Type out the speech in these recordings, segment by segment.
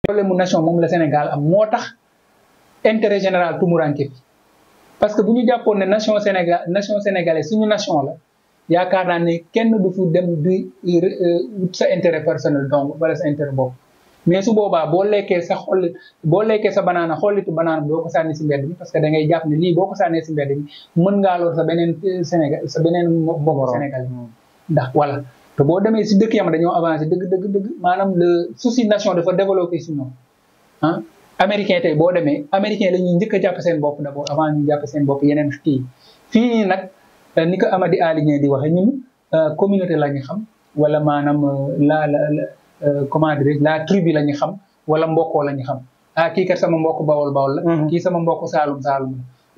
problème mu nation moom la Sénégal am moo tax intérêt général tumuranke fi parce que bu ñu jàppoon ne nation sénégalaise suñu nation la yaakaar naa ne kenn du fu dem di wut sa intérêt personnel donc wala sa intérêt bopp mais su boobaa boo lekkee sa banaana xollitu banaana doo ko sànni si mbedd mi parce que da ngay jàpp ne lii boo ko sànnee si mbedd mi mën ngaa lor sa beneen mbokk sénégalais ndax voilà te boo demee si dëkk yam dañoo avancé dëgg maanaam le souci nation dafa développé si ñoom ah américain tey boo demee américain la ñuy njëkk a jàpp seen bopp d'abord avant ñu jàpp seen bopp yeneen kii fii nag ni ko Amady Aligné di waxee ñun communauté la ñu xam wala maanaam comment dire la tribu la ñu xam wala mbokkoo la ñu xam ah kii kat sama mbokk bawol la kii sama mbokk saalum la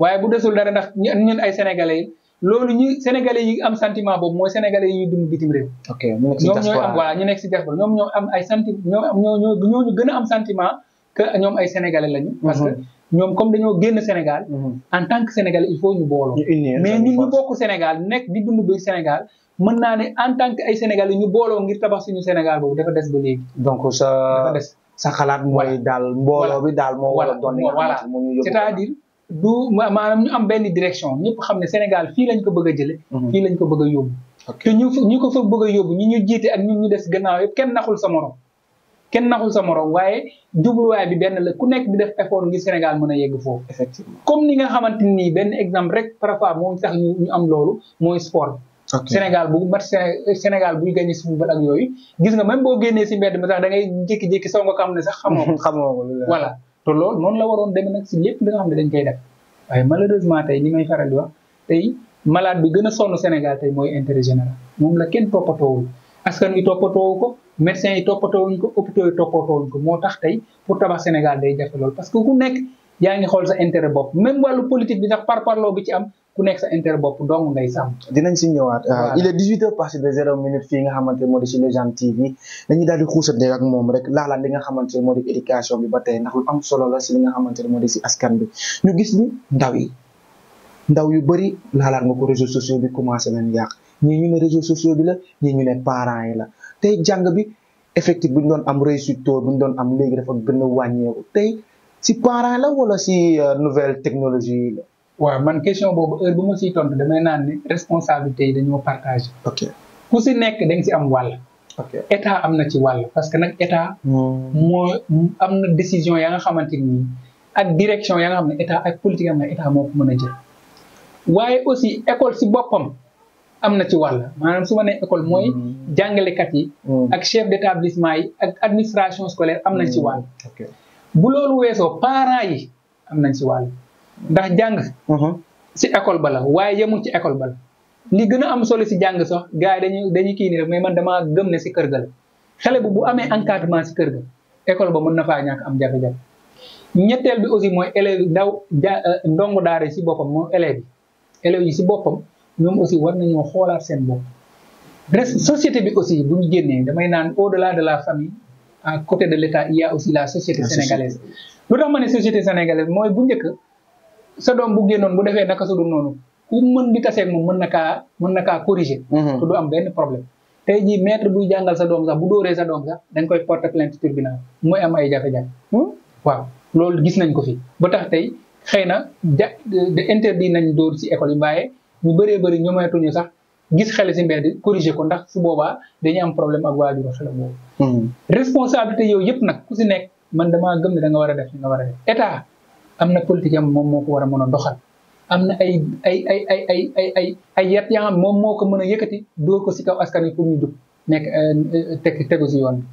waaye bu desul dara ndax ñun ay sénégalais yi loolu sénégalais yi am sentiment boobu mooy sénégalais yi ñuy dund bitim réew ñoom ñooy am voilà ñu nekk si diaspora ñoom ñoo am ay ñooñu gën a am sentiment que ñoom ay sénégalais lañu parce que ñoom comme dañoo génn Sénégal en tant que sénégalais il faut ñu booloo mais ñun ñu bokk Sénégal nekk di dund bi Sénégal mën naa ne en tant que ay sénégalais ñu booloo ngir tabax suñu Sénégal boobu dafa des ba léegi donc sa xalaat mooy daal mbooloo bi daal moo war a doon voilà c'est-à-dire du maanaam ñu am benn direction ñëpp xam ne Sénégal fii lañ ko bëgg a jële fii lañ ko bëgg a yóbbu te ñu ko fa bëgg a yóbbu ñu jiite ak ñun ñu des gannaaw yëpp kenn naxul sa morom waaye jubluwaay bi benn la ku nekk di def effort ngir Sénégal mën a yegg foofu effectivement comme ni nga xamante nii benn exemple rek parfois moo tax ñu am loolu mooy sport Sénégal Sénégal buy gagné si football ak yooyu gis nga même boo génnee si mbedd mi sax da ngay jékki-jékki soo nga xam ne sax xamoo ko voilà te loolu noonu la waroon demee nag si lépp li nga xam ne dañ koy def waaye malheureusement tey ni may faral di wax tey malade bi gën a sonn Sénégal tey mooy intérêt général moom la kenn toppatoowul askan wi toppatoowu ko médecins yi toppatoowuñ ko hôpitaux yi toppatoowuñ ko moo tax tey pour tabax Sénégal day jafe loolu parce que ku nekk yaa ngi xool sa intérêt bopp même wàllu politique bi sax parparloo bi ci am ku nekk sa intérêt bopp dong ngay sàmm. dinañ si ñëwaat. il est 18h passé de 0 minute fii nga xamante moo di si Légende TV dañuy daal di xuusante ak moom rek laalaat li nga xamante ne moo di éducation bi ba tey ndax lu am solo la si li nga xamante ne moo di si askan bi ñu gis ni ndaw yu bëri laalaat nga ko réseaux sociaux bi commencé nañ yàq ñii ñu ne réseaux sociaux bi la ñii ñu ne parents yi la tey jàng bi effectif bu ñu doon am réussite taux bu ñu doon am léegi dafa gën a wàññeeku tey si parents la wala si nouvelle technologie yi la. waaw man question boobu heure bu ma siy tontu damay naan ni responsabilité yi dañoo partagé. ok ku si nekk da nga si am wàll. ok état am na ci wàll parce que nag état. moo am na décision ya nga xamante ni ak direction ya nga xam ne état ak politique am na état moo ko mën a jël. waaye aussi école si boppam am na ci wàll maanaam su ma nee école mooy jàngalekat yi. ak chef d'établissement yi ak administration scolaire am nañ ci wàll. bu loolu weesoo parents yi am nañ ci wàll. ndax jàng si école ba la waaye yemul ci école ba la li gën a am solo si jàng sax gars yi dañuy kii ni rek mais man damaa gëm ne si kër ga la xale bu amee encadrement si kër ga école ba mën na faa ñàkk am jafe-jafe ñetteel bi aussi mooy élèves ndongo daara yi si boppam moom élèves yi si boppam ñoom aussi war nañoo xoolaat seen bopp société bi aussi bu ñu génnee damay naan au-delà de la famille à côté de l'État il y a aussi la société sénégalaise lu tax ma ne société sénégalaise mooy bu njëkk sa doom bu génnoon bu defee naka su dul noonu ku mën di taseeg moom mën na kaa corriger te du am benn problème tey jii maître buy jàngal sa doom sax bu dóoree sa doom sax dañ koy porter plainte tribunal mooy am ay jafe-jafe waaw loolu gis nañ ko fi ba tax tey xëy na de interdit nañ dóor ci école yi waaye ñu bëree bëri ñomeetuñu sax gis xale si mbedd corriger ko ndax su boobaa dañuy am problème ak waajur xale boobu responsabilité yooyu yëpp nag ku si nekk man damaa gëm ne da nga war a def li nga war a def état am na politique am moom moo ko war a mën a doxal am na ay yat yaa xam moom moo ko mën a yëkkati dóor ko si kaw askan wi pour ñu jub nekk tegu si yoon bi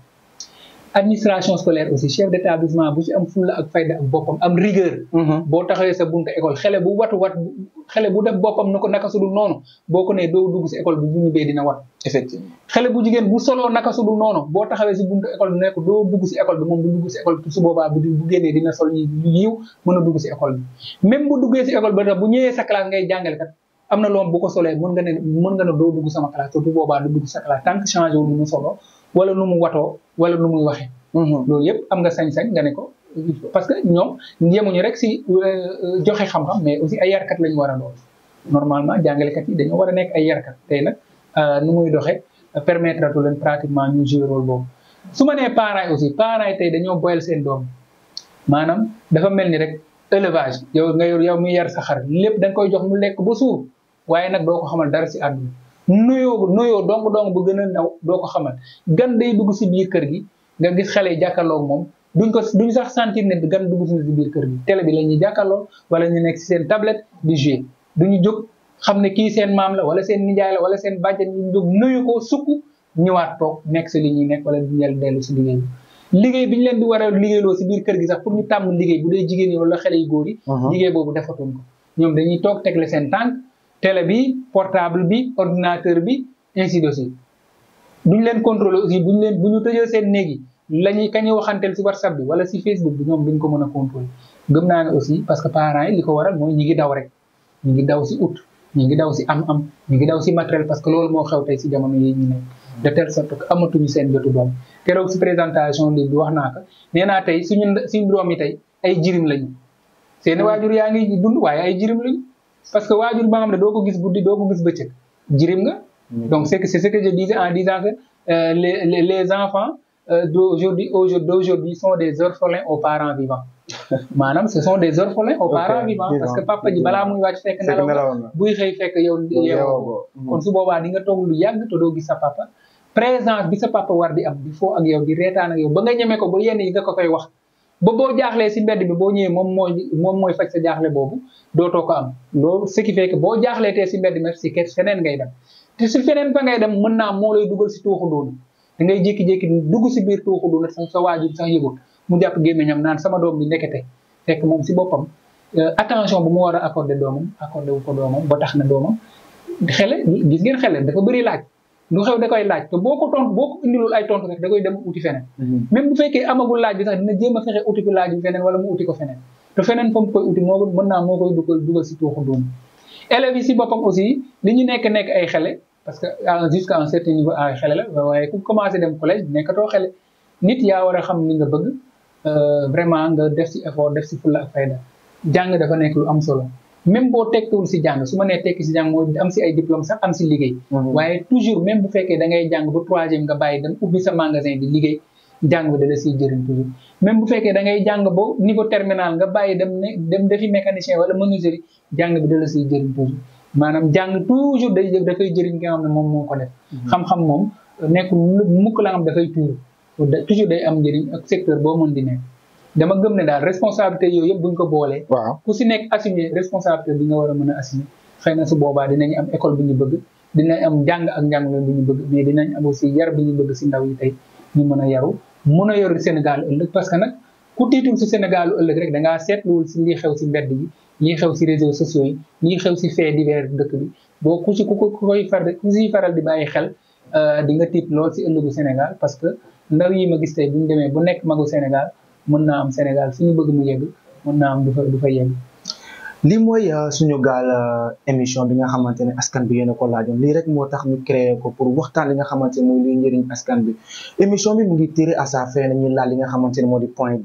administration scolaire aussi chef d'établissement bu ci am fulla ak fayda ak boppam am rigueur boo taxawee sa buntu école xale bu xale bu def boppam na ko naka sudul noonu boo ko nee doo dugg si école bi bu ñu bee dina wat effectivement xale bu jigéen bu soloo naka sudul noonu boo taxawee si buntu école bi ne ko doo dugg si école bi moom du dugg si école bi su boobaa bu génnee dina sol yu yiw mën a dugg si école bi même bu duggee si école bi tax bu ñëwee sa classe ngay jàngale kat am na loom bu ko solee mën nga ne doo dugg sama classe te bu boobaa du dugg sa classe tant que changé wu nu mu solo wala nu mu watoo wala nu muy waxee loolu yëpp am nga sañ-sañ nga ne ko parce que ñoom yemuñu rek si joxe xam-xam mais aussi ay yarkat lañu war a doon normalement jàngalekat yi dañoo war a nekk ay yarkat tey nag nu muy doxee permettre tu leen pratiquement ñu jouer rôle boobu su ma nee parents yi aussi parents yi tey dañoo boyal seen doom maanaam dafa mel ni rek élevage yow muy yar sa xar lépp da nga koy jox mu lekk ba suur waaye nag doo ko xamal dara si àdduna nuyoo dong bu gën a ndaw doo ko xamal gan day dugg si biir kër gi nga gis xale yi jàkkaarloog moom duñ sax sentir ne gan dugg si biir kër gi télé bi la ñuy jàkkaarloo wala ñu nekk si seen tablette di jouer duñu jóg xam ne kii seen maam la wala seen nijaay la wala seen bàjjen ñu jóg nuyu ko sukk ñëwaat toog nekk si li ñuy nekk wala ñu dellu si liggéey bi ñu leen di war a liggéeyloo si biir kër gi sax pour ñu tàmm liggéey bu dee jigéen yi wala xale yu góor yi liggéey boobu defatuñ ko ñoom dañuy toog tegle seen tànk télé bi portable bi ordinateur bi ainsi de suite duñ leen contrôler aussi bu ñu tëjee seen néeg yi kañuy waxanteel si WhatsApp bi wala si Facebook bi ñoom duñ ko mën a contrôler gëm naa ne aussi parce que parents yi li ko waral mooy ñi ngi daw rek ñi ngi daw si ut ñi ngi daw si am ñi ngi daw si matériel parce que loolu moo xew tey si jamono yi ñu nekk de telle sorte que amatuñu seen jotu doom keroog si présentation li bi wax naa ko nee naa tey suñu doom yi tey ay jirim lañu seen waajur yaa ngi dund waaye ay jirim lañu parce que waajur ba nga xam ne doo ko gis guddi doo ko gis bëccëg jirim nga donc c'est ce que je disais en disant que les enfants d'aujourd'hui sont des orphelins aux parents vivants maanaam ce sont des orphelins aux parents vivants parce que papa ji balaa muy wàcc fekk nelaw buy xëy fekk yow yeewoo kon su boobaa di nga toog lu yàgg te doo gis sa papa présence bi sa papa war di am di foo ak yow di reetaan ak yow ba nga ñeme ko ba yenn yi nga ko koy wax ba boo jaaxlee si mbedd bi boo ñëwee moom mooy faj sa jaaxle boobu dootoo ko am loolu ce qui fait que boo jaaxlee tee si mbedd mi si ket feneen ngay dem te si feneen fa ngay dem mën naa moo lay dugal si tuuxu doonu da ngay jékki-jékki dugg si biir tuuxu doonu sa waajur sax yëgul mu jàpp gémmiñam naan sama doom bi ndekete fekk moom si boppam attention bu mu war a accordé doomam accordé wu ko doomam ba tax na doomam xele gis ngeen xele dafa bëri laaj lu xew da koy laaj te boo ko indilul ay tontu rek da koy dem uti feneen même bu fekkee amagul laaj bi sax dina jéem a fexe uti ko laaj bi feneen wala mu uti ko feneen te feneen fa mu koy uti moo koy dugal si tuuxu doonu élèves yi si boppam aussi li ñu nekk ay xele parce que jusqu'à un certain niveau ay xele la waaye ku commencé dem collège nekkatoo xele nit yaa war a xam li nga bëgg vraiment nga def si effort def si fulla ak fayda jàng dafa nekk lu am solo même boo tekkiwul si jàng su ma nee tekki si jàng mooy am si ay diplôme sax am si liggéey waaye toujours même bu fekkee da ngay jàng ba troisième nga bàyyi dem ubbi sa magasin di liggéey jàng bi da la siy jëriñ toujours même bu fekkee da ngay jàng ba niveau terminal nga bàyyi dem defi mécanicien wala menuiserie jàng bi da la siy jëriñ toujours maanaam jàng toujours dafay jëriñ ki nga xam ne moom moo ko def xam-xam moom nekkul mukk la nga xam dafay tuuru toujours day am njëriñ ak secteur boo mën di nekk dama gëm ne daal responsabilité yooyu yëpp buñ ko boolee ku si nekk assumer responsabilité bi nga war a mën a assumer xëy na su boobaa dinañ am école bi ñu bëgg dinañ am njàng ak njàngale bi ñu bëgg mais dinañ am aussi yar bi ñu bëgg si ndaw yi tey ñu mën a yaru mën a yoru Sénégal ëllëg parce que nag ku tiitul si Sénégal ëllëg rek da ngaa seetluwul si lii xew si mbedd yi lii xew si réseaux sociaux yi lii xew si fait divers dëkk bi boo ku siy faral di bàyyi xel di nga tiit lool si ëllëgu Sénégal parce que ndaw yi ma gis tey bu ñu demee bu nekk magu Sénégal mën naa am Sénégal fi ñu bëgg mu yegg mën naa am du fa yegg. lii mooy suñu gaal émission bi nga xamante ne askan bi yéen a ko laajoon lii rek moo tax ñu créé ko pour waxtaan li nga xamante ne mooy luy njëriñ askan bi émission bi mu ngi tiré à sa fin nañuy laal li nga xamante ne moo di point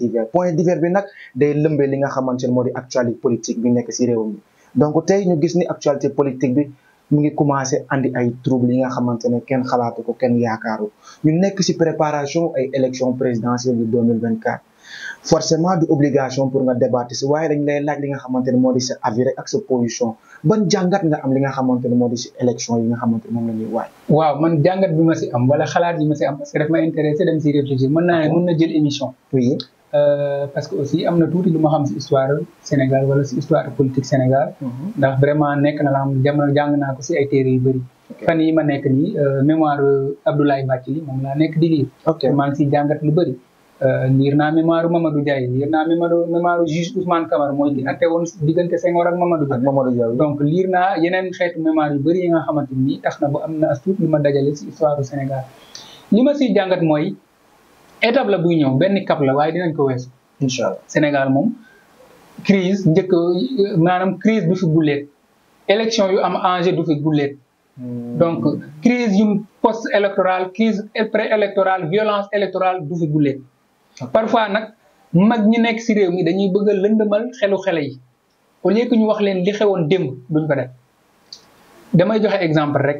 divers bi nag day lëmbee li nga xamante ne moo di actualité politique bi nekk si réew mi donc tey ñu gis ni actualité politique bi mu ngi commencé andi ay trouble yi nga xamante ne kenn xalaatu ko kenn yaakaaru ñu nekk si préparation ay élection présidentielle de 2024 forcément du obligation pour nga débattre si waaye dañ lay laaj li nga xamante ne moo di sa avis rek ak sa position ban jàngat nga am li nga xamante ne moo di si élection yi nga xamante ne moom la ñuy waaj. waaw man jàngat bi ma si am wala xalaat yi ma si am parce que daf ma intéressé dem si réfléchir mën na jël émission. oui. parce que aussi am na tuuti lu ma xam si histoire Sénégal wala si histoire politique Sénégal. ndax vraiment nekk na la xam jamono jàng naa ko si ay téere yu bëri. fan yi ma nekk nii mémoire Abdoulaye Bathily moom laa nekk di lire. maa ngi siy jàngat lu bëri. liir naa mémoire Mamadou Ndiaye liir naa mémoire juge Ousmane Camara mooy di atte woon diggante Senghor ak Mamadou Ndiaye donc liir naa yeneen xeetu mémoire yu bëri yi nga xamante ni tax na ba am na as tuut lu ma dajale si histoire du Sénégal li ma siy jàngat mooy étape la buy ñëw benn cap la waaye dinañ ko weesu incha allah Sénégal moom crise maanaam crise du fi gulleet élection yu am enjeu du fi gulleet donc crise yu post électorale crise pré électorale violence électorale du fi gulleet parfois nag mag ñi nekk si réew mi dañuy bëgg a lëndëmal xelu xele yi au lieu que ñu wax leen li xewoon démb duñ ko def damay joxe exemple rek.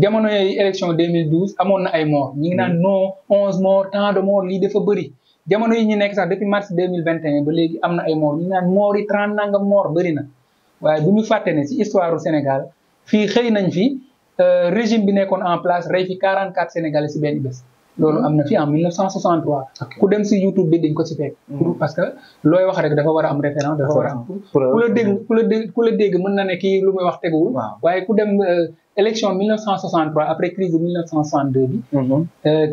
jamono yooyu élection 2012 amoon na ay morts ñu ngi naan non 11 morts tant de morts lii dafa bëri jamono yi ñu nekk sax depuis mars 2021 ba léegi am na ay morts ñu ngi naan morts yi 30 nangam morts bëri na waaye bu ñu fàtte ne si histoire du Sénégal fii xëy nañ fi régime bi nekkoon en place rey fi 44 Sénégalais si benn bés. loolu am na fi en 1963. ku dem si YouTube bi dañ ko si fekk. parce que looy wax rek dafa war a am référence dafa war a am. ku la dégg mën na ne kii lu muy wax teguwul. waaye ku dem élection 1963 après crise de 1962 bi.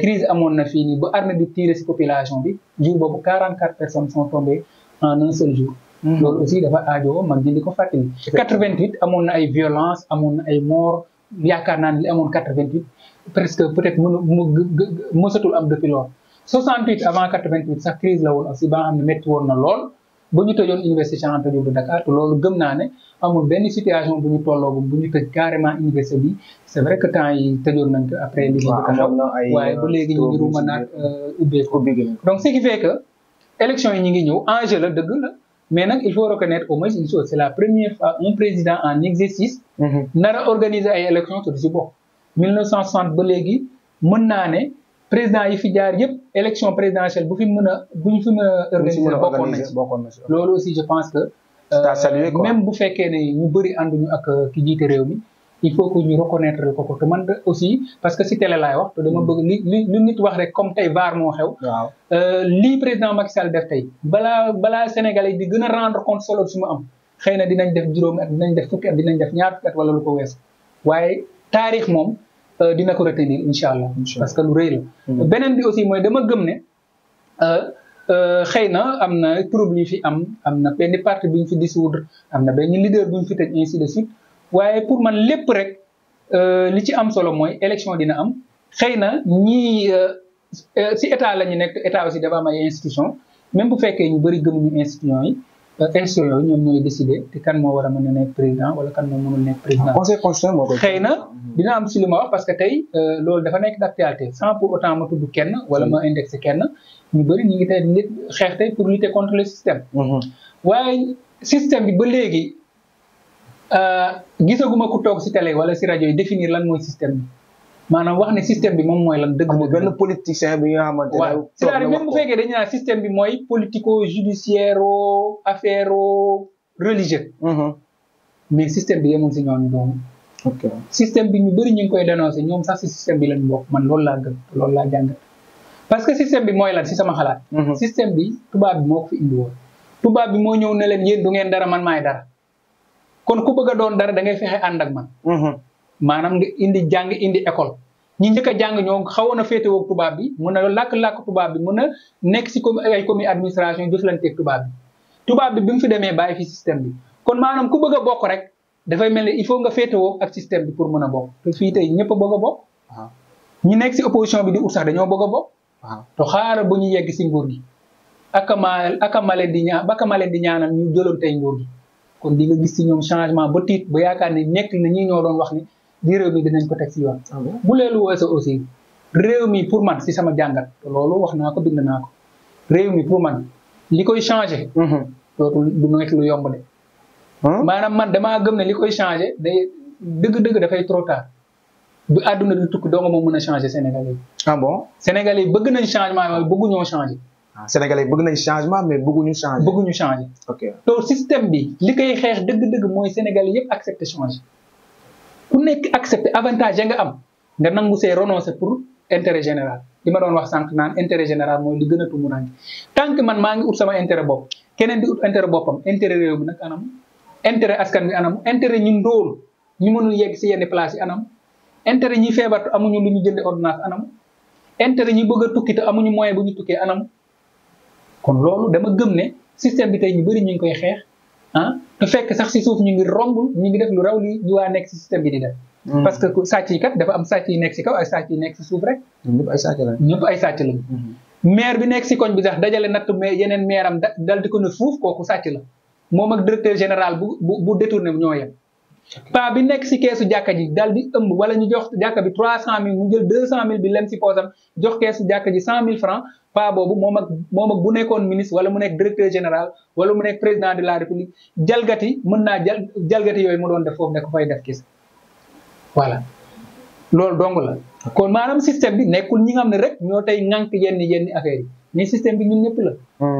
crise amoon na fii nii ba armée bi tiré si population bi jour boobu 44 personnes sont tombées en un seul jour. loolu aussi dafa aajoo mag ñi di ko fàttali. 88 amoon na ay violence amoon na ay morts yaakaar naa ne li amoon 88. presque peut-être mësatul am depuis lool 68 avant 88 sax crise la woon aussi ba nga xam ne métti woon na lool ba ñu tëjoon université Cheikh Anta Diop de Dakar te loolu gëm naa ne amul benn situation bu ñu tolloo bu ñu tëj carrément université bi c'est vrai que temps yi tëjoon nañ ko après li ñu taxaw waaye ba léegi ñu ngi ruma naat ubbeeku donc ce qui fait que élection yi ñu ngi ñëw enjeu la dëgg la mais nag il faut reconnaître au moins une chose c'est la première fois un président en exercice nar a organiser ay élections te du si bokk 1960 ba léegi mën naa ne président yi fi jaar yëpp élection présidentielle bu ñu fi mën a organiser bokkoon na ci loolu aussi je pense que même bu fekkee ne ñu bëri ànduñu ak ki jiite réew mi il faut que ñu reconnaître ko te man aussi parce que si télé laay wax te dama bëgg li nit wax rek comme tey VAR moo xew lii président Macky Sall def tey balaa Sénégalais di gën a rendre compte solo su mu am xëy na dinañ def juróomi at dinañ def fukki at dinañ def ñaar fukki at wala lu ko weesu waaye taarix moom dina ko retenir incha allah parce que lu rëy la beneen bi aussi mooy dama gëm ne xëy na am na trouble yi fi am na benn parti bu ñu fi dissoudre am na benn leader bu ñu fi tëj ainsi de suite waaye pour man lépp rek li ci am solo mooy élection dina am xëy na ñii si état la ñu nekk état aussi dafa am ay institution même bu fekkee ñu bëri gëmuñu institution yi ñoom ñooy décider te kan moo war a mën a nekk président wala kan moo mënul nekk président. conseil constitutionnel moo koy xëy na dina am si li ma wax parce que tey loolu dafa nekk d'actualité sans pour autant ma tudd kenn wala ma indexé kenn ñu bëri ñu ngi tey xeex tey pour lutter contre le système. waaye système bi ba léegi gisaguma ku toog si télé wala si rajo yi définir lan mooy système bi maanaam wax ne système bi moom mooy lan dëgg. amul benn politicien bi nga xamante ne. waaw c'est-à-dire même bu fekkee dañu naan système bi mooy politico judiciaire affaire religieux. mais système bi yemul si ñooñu doon. ok système bi ñu bëri ñu ngi koy dénoncer ñoom sax si système bi lañ bokk man loolu laa gëm loolu laa jàngat. parce que système bi mooy lan si sama xalaat. système bi tubaab bi moo ko fi indi woon. tubaab bi moo ñëw ne leen yéen du ngeen dara man maay dara. kon ku bëgg a doon dara da ngay fexe ànd ak man. maanaam nga indi jàng indi école ñi njëkk a jàng ñoo xawoon a féetewoo tubaab bi mën a làkk tubaab bi mën a nekk si ay commis administration jëflanteeg tubaab bi bi mu fi demee bàyyi fi système bi kon maanaam ku bëgg a bokk rek dafay mel ni il faut nga féetewoo ak système bi pour mën a bokk te fii tey ñëpp a bëgg a bokk ñi nekk si opposition bi di ut sax dañoo bëgg a bokk te xaaral ba ñu yegg si nguur gi akama leen di ñaanal ñu jëloon tey nguur gi kon di nga gis si ñoom changement ba tiit ba yaakaar ne nekk na ñi ñoo doon wax ni di réew mi dinañ ko teg si yoon bu leelu weesoo aussi réew mi pour man si sama jàngat te loolu wax naa ko bind naa ko réew mi pour man li koy changé loolu du nekk lu yomb de maanaam man damaa gëm ne li koy changé day dëgg-dëgg dafay trop tard bu àdduna du tukki doo nga moom mën a changé Sénégalais yi bon Sénégalais yi bëgg nañ changement mooy bëgguñoo changé Sénégalais yi bëgg nañ changement mais bëgguñu changé ok te système bi li koy xeex dëgg-dëgg mooy Sénégalais yëpp accepté changé ku nekk accepté avantage ya nga am nga nangu see renoncer pour intérêt général li ma doon wax sànq naan intérêt général mooy li gën a tumurànke tant que man maa ngi ut sama intérêt bopp keneen di ut intérêt boppam intérêt réew mi nag anam intérêt askan bi anam intérêt ñu ndóol ñu mënul yegg si yenn place yi anam intérêt ñi feebar te amuñu lu ñu jënde ordonnance anam intérêt ñi bëgg a tukki te amuñu moyen bu ñu tukkee anam kon loolu dama gëm ne système bi tey ñu bëri ñu ngi koy xeex te fekk sax si suuf ñu ngi romb ñu ngi def lu raw li ñu waa nekk si système bi di def parce que sàcc yi kat dafa am sàcc yi nekk si kaw ay sàcc yi nekk si suuf rek ñëpp ay sàcc lañ maire bi nekk si koñ bi sax dajale natt mais yeneen maire am dal di ko ne fuuf kooku sàcc la moom ak directeur général bu détourné ñoo yem pa bi nekk si keesu jàkka ji dal di ëmb wala ñu jox jàkka bi 300 000 mu jël 200 000 bi lem si poosam jox keesu jàkka ji 100 000 francs pa boobu moom ak bu nekkoon ministre wala mu nekk directeur général wala mu nekk président de la république jalgati mën naa jalgati yooyu mu doon def foofu ne ko fay def kese voilà loolu dong la kon maanaam système bi nekkul ñi nga xam ne rek ñoo tey ŋànk yenn affaires yi mais système bi ñun ñëpp la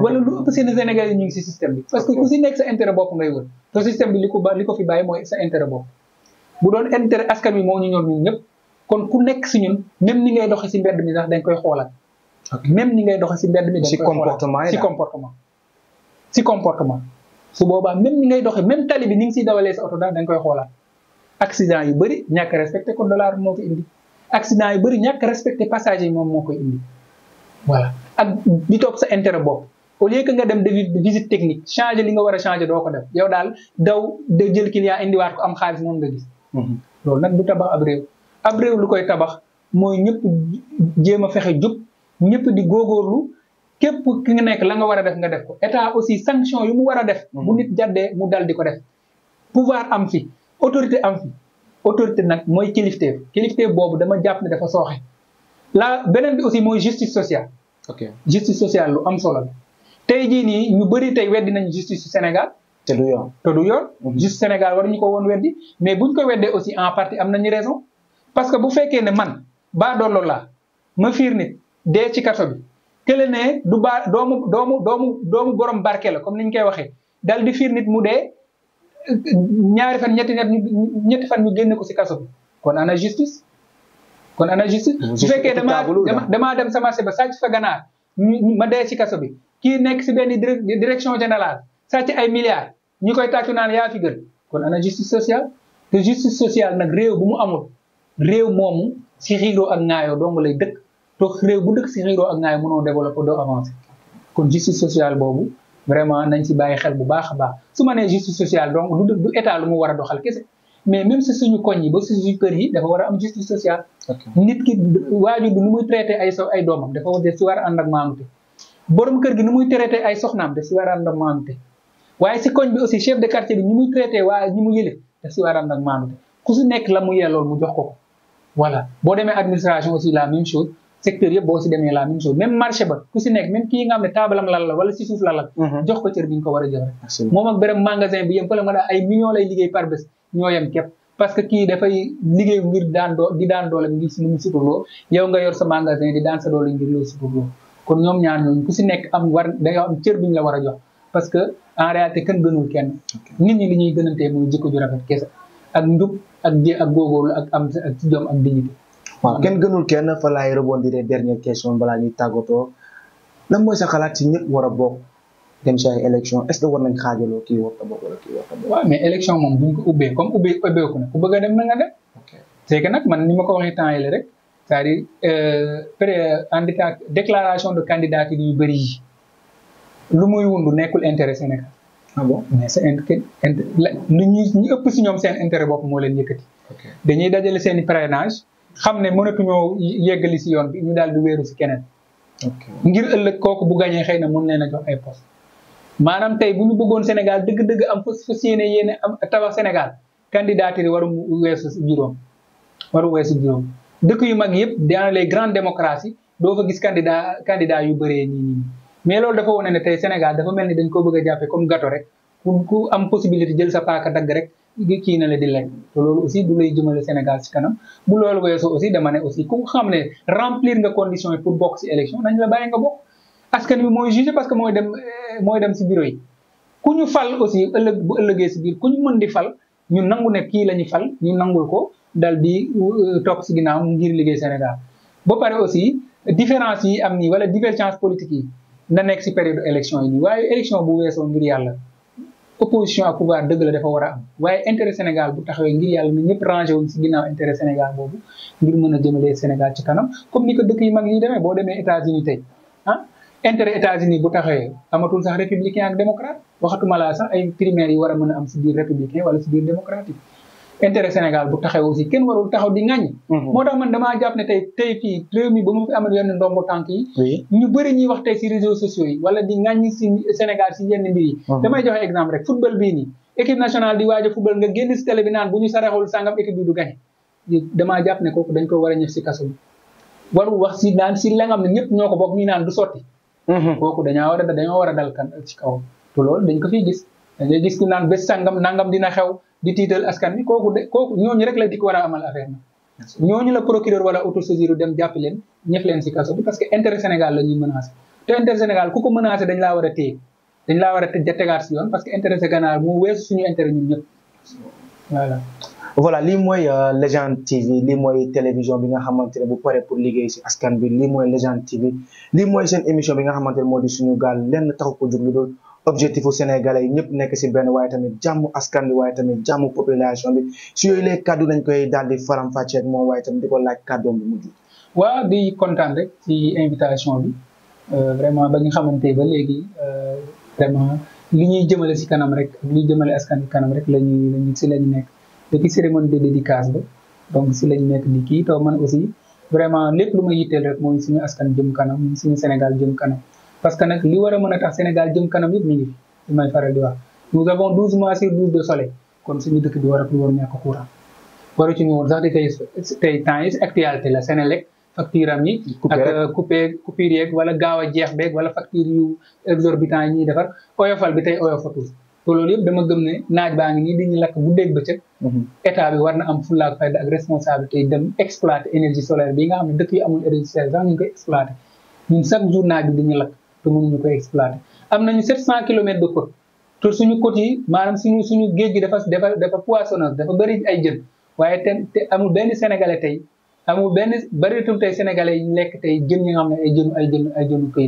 wala lu ëpp seen Sénégal yi ñu ngi si système bi parce que ku si nekk sa intérêt bopp ngay wër te système bi li ko fi bàyyi mooy sa intérêt bopp bu doon intérêt askan wi moo ñu ñor ñun ñëpp kon ku nekk si ñun même ni ngay doxe si mbedd mi sax dañ koy xoolaat même ni ngay doxe si mbedd mi dañ koy xoolaat si comportement su boobaa même ni ngay doxe même tali bi ni ngi siy dawalee sa oto daal dañ koy xoolaat accident yu bëri ñàkk respecté code de la route moo ko indi accident yu bëri ñàkk respecté passager yi moom moo koy indi voilà ak di topp sa intérêt bopp au lieu que nga dem de visite technique changer li nga war a changer doo ko def yow daal daw de jël client indiwaat ko am xaalis moom nga gis loolu nag du tabax ab réew lu koy tabax mooy ñëpp jéem a fexe jub ñëpp di góorgóorlu képp ki nga nekk la nga war a def nga def ko état aussi sanction yu mu war a def bu nit jàddee mu dal di ko def pouvoir am fi autorité am fi autorité nag mooy kilifteef boobu dama jàpp ne dafa sooxe la beneen bi aussi mooy justice sociale justice sociale lu am solo la tey jii nii ñu bëri tey weddi nañu justice su Sénégal te du yoon justice Sénégal war ñu ko woon weddi mais buñ ko weddee aussi en partie am nañu raison parce que bu fekkee ne man baa doolo laa ma fiir nit dee ci kaso bi kële ne du baa doomu borom barke la comme ni ñu koy waxee dal di fiir nit mu dee ñaari fan ñetti fan ñu génne ko si kaso bi kon ana justice su fekkee damaa dem sama marché ba sàcc fa ganaar ma dee ci kaso bi kii nekk si benn direction générale sàcc ay milliards ñu koy tàccu naan yaa fi gën kon ana justice sociale te justice sociale nag réew bu mu amul réew moomu si xiiroo ak ŋaayoo dong lay dëkk te réew bu dëkk si xiiroo ak ŋaayoo mënoo développer doo avancer kon justice sociale boobu vraiment nañ si bàyyi xel bu baax a baax su ma nee justice sociale donc du état lu mu war a doxal kese mais même si suñu koñ yi ba si suñu kër yi dafa war a am justice sociale nit ki waajur bi nu muy traité ay doomam dafa war si war a ànd ak maanute borom kër gi nu muy traité ay soxnaam daf si war a ànd ak maanute waaye si koñ bi aussi chef de quartier bi ñi muy traité ñi mu yëlif daf si war a ànd ak maanute ku si nekk la mu yellool mu jox ko voilà boo demee administration aussi la même chose secteur yëpp boo si demee la même chose même marché ba ku si nekk même kii nga xam ne taabalam lal la wala si suuf lal jox ko cër bi ñu ko war a jox rek moom ak beneen magasin bi yëm fële nga ay millions lay liggéey par bés ñoo yem képp parce que kii dafay liggéey ngir di daan doole ngir si lu mu suturloo yow nga yor sa magasin di daan sa doole ngir loo suturloo kon ñoom ñaar ñooñu ku si nekk dañoo am cër bi ñu la war a jox parce que en réalité kenn gënul kenn nit ñi li ñuy gënantee mooy jikko ju rafet kese ak njub ak góorgóorlu ak am ak ci jom ak dignité waaw kenn gënul kenn fa laay rebondir dernière question balaa ñuy tàggatoo lan mooy sa xalaat ci ñëpp war a bokk dem si ay élection est-ce que war nañ xaajaloo kii war a bokk wala kii war a bokk. waaw mais élection moom buñ ko ubbee comme ubbeeku na ku bëgg a dem na nga dem. c'est que nag man ni ma ko waxee temps yii rek c'est-à-dire déclaration de candidature yu bëri yi lu muy wundu nekkul intérêt Sénégal. ah bon mais c'est ñu ëpp si ñoom seen intérêt bopp moo leen yëkkati. dañuy dajale seen i parrainage xam ne mënatuñoo yeggali si yoon bi ñu daal di wéeru si keneen. ngir ëllëg kooku bu gañee xëy na mën leen a jox ay poste maanaam tey bu ñu bëggoon Sénégal dëgg-dëgg am fas yéene am tabax Sénégal candidature yi waru weesu juróom dëkk yu mag yëpp dans les grandes démocraties doo fa gis candidat yu bëree nii mais loolu dafa wane ne tey Sénégal dafa mel ni dañ ko bëgg a jàppee comme gâteau rek ku am possibilité jël sa paaka dagg rek kii na la di lekk te loolu aussi du lay jëmale Sénégal ci kanam bu loolu weesoo aussi dama ne aussi ku xam ne remplir nga conditions yi pour bokk ci élection nañ la bàyyi nga bokk askan wi mooy jugé parce que mooy dem ci bureau yi ku ñu fal aussi bu ëllëgee ci biir ku ñu mën di fal ñu nangu ne kii la ñu fal ñu nangul ko dal di topp ci ginnaaw ngir liggéey Sénégal ba pare aussi différence yi am nii wala divergence politique yi na nekk ci période élection yi nii waaye élection bu weesoo ngir yàlla opposition ak pouvoir dëgg la dafa war a am waaye intérêt Sénégal bu taxawee ngir yàlla na ñëpp rangé wuñ ci ginnaaw intérêt Sénégal boobu ngir mën a jëmalee Sénégal ci kanam comme ni ko dëkk yi mag yi demee boo demee États-Unis tey intérêt États-Unis bu taxawee amatul sax républicain ak démocrate waxatuma laa sax ay primaires yi war a mën a am ci biir républicain wala ci biir démocratique intérêt Sénégal bu taxawee aussi kenn warul taxaw di ŋàññi moo tax man damaa jàpp ne tey fii réew mi ba mu fi amal yenn ndombo tànk yi ñu bëri ñuy wax tey ci réseaux sociaux yi wala di ŋàññi ci Sénégal ci yenn mbir yi damay joxe exemple rek football bii nii équipe nationale di waaj a football nga génn ci télé bi naan bu ñu saraxul sàngam équipe bi du gagné damaa jàpp ne kooku dañ ko war a ñëf ci kaso bi warul wax ci naan ci la nga xam ne ñëpp ñoo ko bokk ñuy naan du sotti kooku dañoo war a dal kan ci kaw te loolu dañ ko fiy gis dañuy gis ku naan bés sàngam nangam dina xew di tiital askan bi kooku ñooñu rek la dik war a amal affaire na ñooñu la procureur wala autosaisir dem jàpp leen ñëf leen si kaso bi parce que intérêt Sénégal la ñuy menacé te intérêt Sénégal ku ko menacé dañ laa war a téye dañ laa war a tegaat si yoon parce que intérêt Sénégal moo weesu suñu intérêt ñun ñëpp voilà lii mooy Légende TV lii mooy télévision bi nga xamante ne bu pare pour liggéey si askan bi lii mooy Légende TV lii mooy seen émission bi nga xamante ne moo di suñu gaal lenn taxu ko jóg lu dul objectif u sénégalais yi ñëpp nekk si benn waaye tamit jàmm askan bi waaye tamit jàmm population bi si yooyu les kàddu nañ koy daal di faram-fàcceeg moom waaye tamit di ko laaj kàddoom bi mujj. waaw di kontaan rek ci invitation bi vraiment ba ñu xamante ba léegi vraiment li ñuy jëmale si kanam rek li ñuy jëmale askan bi kanam rek lañuy si lañu nekk depuis cérémonie de dédicace ba donc si lañu nekk di kii to man aussi vraiment lépp lu ma yitteel rek mooy suñu askan jëm kanam suñu Sénégal jëm kanam parce que nag li war a mën a tax Sénégal jëm kanam yëpp mi ngi fi may faral di wax nous avons 12 mois sur 12 de soleil kon suñu dëkk bi waratul woon ñàkk courant waru ci ñu woon sax di tey temps yi actualité la Sénélec facture am yi ak coupure yeeg wala gaaw a jeex beeg wala facture yu exorbitant yi ñuy defar oyofal bi tey oyofatul te loolu yëpp dama gëm ne naaj baa ngi nii di ñu lakk bu dégg bëccëg état bi war na am fulla ak fayda ak responsabilité dem exploiter énergie solaire bi nga xam ne dëkk yu amul énergie solaire sax ñu ngi koy exploiter ñun chaque jour naaj bi dañu lakk te mënuñu koy exploiter am nañu 700 kilomètres de côte te suñu côte yi maanaam suñu géej gi dafa poissonneuse dafa bëri ay jën waaye te amul benn sénégalais tey amul benn bëritul tey sénégalais yi lekk tey jën yi nga xam ne ay jënu këy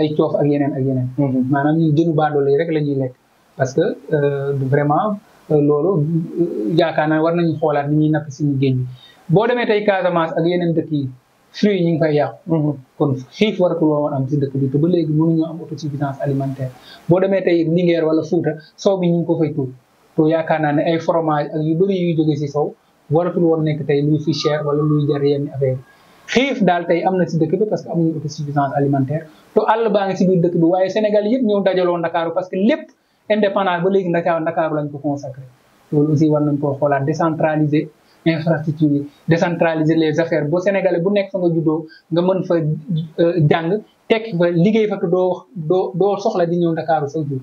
ay coof ak yeneen maanaam ñun jënu baadoolo yi rek la ñuy lekk parce que vraiment loolu yaakaar naa war nañu xoolaat ni ñuy napp suñu géej bi boo demee tey Casamance ak yeneen dëkk yi fruits yi ñu ngi fay yàqu kon xiif waratul woon am si dëkk bi te ba léegi mënuñoo am autosuffisance alimentaire boo demee tey Linguère wala Fouta sow bi ñu ngi ko fay tuur to yaakaar naa ne ay fromage ak yu bëri yuy jóge si sow waratul woon nekk tey luy fi cher wala luy jar yenn affaire xiif daal tey am na si dëkk bi parce que amuñu autosuffisance alimentaire to àll baa ngi si biir dëkk bi waaye Sénégal yëpp ñëw dajaloo Ndakaaru parce que lépp indépendance ba léegi Ndakaaru lañ ko consacré loolu aussi war nañ koo xoolaat décentraliser infrastructure yi décentraliser les affaires boo Sénégalais bu nekk fa nga juddoo nga mën fa jàng tekki fa liggéey fa te doo soxla di ñëw Ndakaaru chaque jour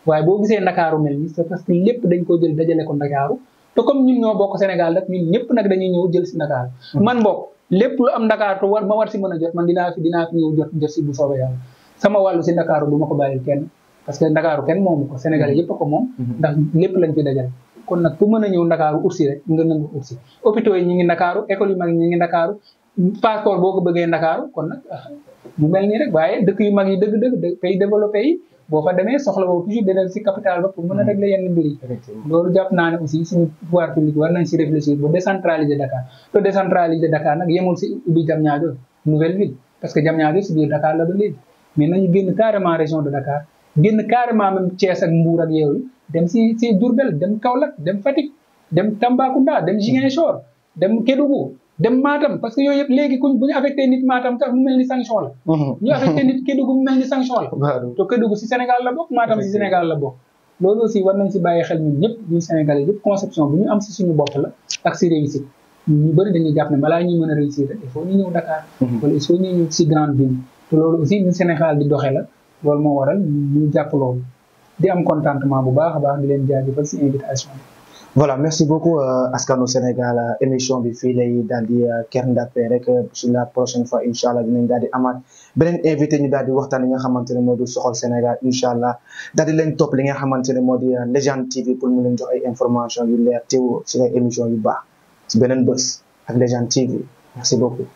waaye boo gisee Ndakaaru mel ni c'est parce que lépp dañ ko jël dajale ko Ndakaaru te comme ñun ñoo bokk Sénégal rek ñun ñëpp nag dañuy ñëw jël si Ndakaaru man bokk lépp lu am Ndakaaru te ma war si mën a jot man dinaa fi ñëw jot si bu soobee yàlla sama wàllu si Ndakaaru du ma ko bàyyil kenn parce que Ndakaaru kenn moomu ko Sénégalais yëpp ko moom ndax lépp lañ fi dajale kon nag ku mën a ñëw Ndakaaru ursi rek nga nangu ursi hôpitaux yi ñu ngi Ndakaaru école yu mag yi ñu ngi Ndakaaru passeport boo ko bëggee Ndakaaru kon nag mu mel nii rek waaye dëkk yu mag yi dëgg pays développé yi boo fa demee soxla boobu toujours dem si capital ba pour mën a régler yenn mbir yi loolu jàpp naa ne aussi suñu pouvoir public war nañ si réfléchir ba décentraliser Dakar te décentraliser Dakar nag yemul si ubbi Diamniadio nouvelle ville parce que Diamniadio si biir Dakar la ba léegi mais nañu génn carrément région de Dakar génn carrément même Thiès ak Mbour ak yooyu dem si Diourbel dem Kaolack dem Fatick dem Tambacounda dem Ziguinchor dem Kédougou dem Matam parce que yooyu yëpp léegi bu ñu affecté nit Matam sax mu mel ni sanction la ñu affecté nit Kédougou mu mel ni sanction la te Kédougou si Sénégal la bokk Matam si Sénégal la bokk loolu aussi war nañ si bàyyi xel ñun ñëpp ñun Sénégalais yëpp conception bu ñu am si suñu bopp la ak si réussite ñu bëri dañuy jàpp ne balaa ñuy mën a réussir il faut ñu ñëw Dakar wala il faut ñu ñëw si grande ville te loolu aussi ñu Sénégal di doxee la loolu moo waral ñu jàpp loolu di am contentement bu baax a baax di leen jaajëfal si invitation bi. voilà merci beaucoup askanu Sénégal émission bi fii lay daal di ker ndappe rek sur la prochaine fois incha allah dinañ daal di amaat beneen invité ñu daal di waxtaan li nga xamante ne moo di soxal Sénégal incha allah daal di leen topp li nga xamante ne moo di Légende TV pour mu leen jox ay information yu leer teew si ay émission yu baax si beneen bés ak Légende TV merci beaucoup.